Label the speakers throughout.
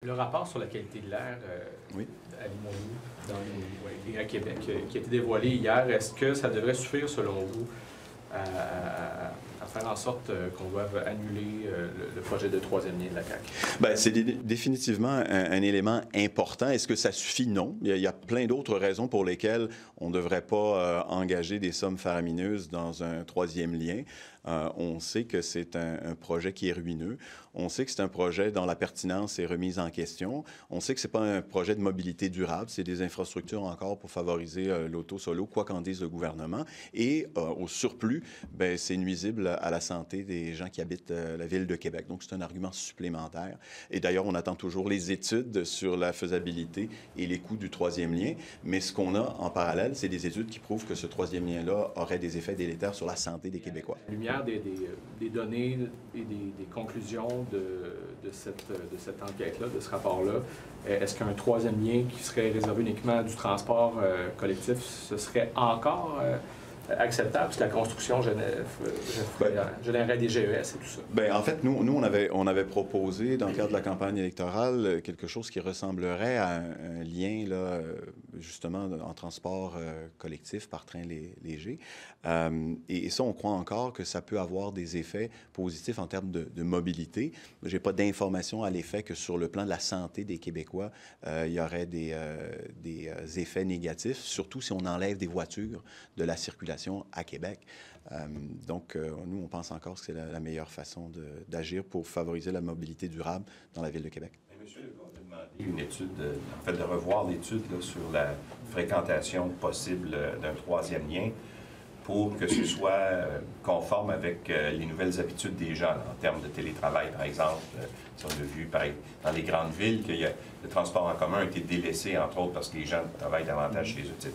Speaker 1: Le rapport sur la qualité de l'air
Speaker 2: Oui.
Speaker 1: à Limoilou, et à Québec, qui a été dévoilé hier, est-ce que ça devrait suffire, selon vous, à faire en sorte qu'on doive annuler le projet de troisième lien de la CAQ?
Speaker 2: Bien, c'est définitivement un élément important. Est-ce que ça suffit? Non. Il y a plein d'autres raisons pour lesquelles on ne devrait pas engager des sommes faramineuses dans un troisième lien. On sait que c'est un projet qui est ruineux. On sait que c'est un projet dont la pertinence est remise en question. On sait que ce n'est pas un projet de mobilité durable. C'est des infrastructures encore pour favoriser l'auto-solo, quoi qu'en dise le gouvernement. Et au surplus, bien, c'est nuisible à la santé des gens qui habitent la ville de Québec. Donc, c'est un argument supplémentaire. Et d'ailleurs, on attend toujours les études sur la faisabilité et les coûts du troisième lien. Mais ce qu'on a en parallèle, c'est des études qui prouvent que ce troisième lien-là aurait des effets délétères sur la santé des Québécois.
Speaker 1: À la lumière des données et des conclusions de cette enquête-là, de ce rapport-là, est-ce qu'un troisième lien qui serait réservé uniquement à du transport collectif, ce serait encore acceptable, parce que la construction générerait des GES et tout ça?
Speaker 2: Bien, en fait, nous on avait proposé, dans le cadre de la campagne électorale, quelque chose qui ressemblerait à un lien, là, justement, en transport collectif par train léger. Et ça, on croit encore que ça peut avoir des effets positifs en termes de mobilité. Je n'ai pas d'informations à l'effet que sur le plan de la santé des Québécois, il y aurait des effets négatifs, surtout si on enlève des voitures de la circulation à Québec. Donc, nous, on pense encore que c'est la meilleure façon d'agir pour favoriser la mobilité durable dans la ville de Québec.
Speaker 3: Monsieur Legault a demandé une étude, en fait, de revoir l'étude sur la fréquentation possible d'un troisième lien pour que ce soit conforme avec les nouvelles habitudes des gens, là, en termes de télétravail, par exemple. Si on a vu, dans les grandes villes, que le transport en commun a été délaissé, entre autres, parce que les gens travaillent davantage chez eux, etc.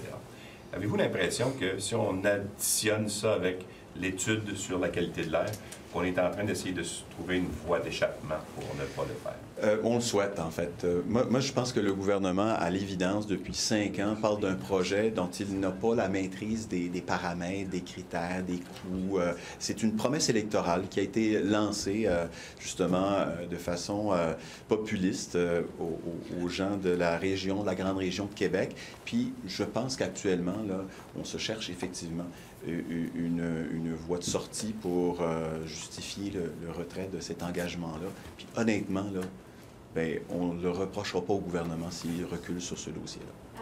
Speaker 3: Avez-vous l'impression que si on additionne ça avec l'étude sur la qualité de l'air, qu'on est en train d'essayer de se trouver une voie d'échappement pour ne pas le faire?
Speaker 2: On le souhaite, en fait. Moi, je pense que le gouvernement, à l'évidence, depuis 5 ans, parle d'un projet dont il n'a pas la maîtrise des paramètres, des critères, des coûts. C'est une promesse électorale qui a été lancée, justement, de façon populiste aux gens de la région, de la grande région de Québec. Puis, je pense qu'actuellement, là, on se cherche effectivement une voie de sortie pour justifier le retrait de cet engagement-là. Puis honnêtement, là, bien, on ne le reprochera pas au gouvernement s'il recule sur ce dossier-là.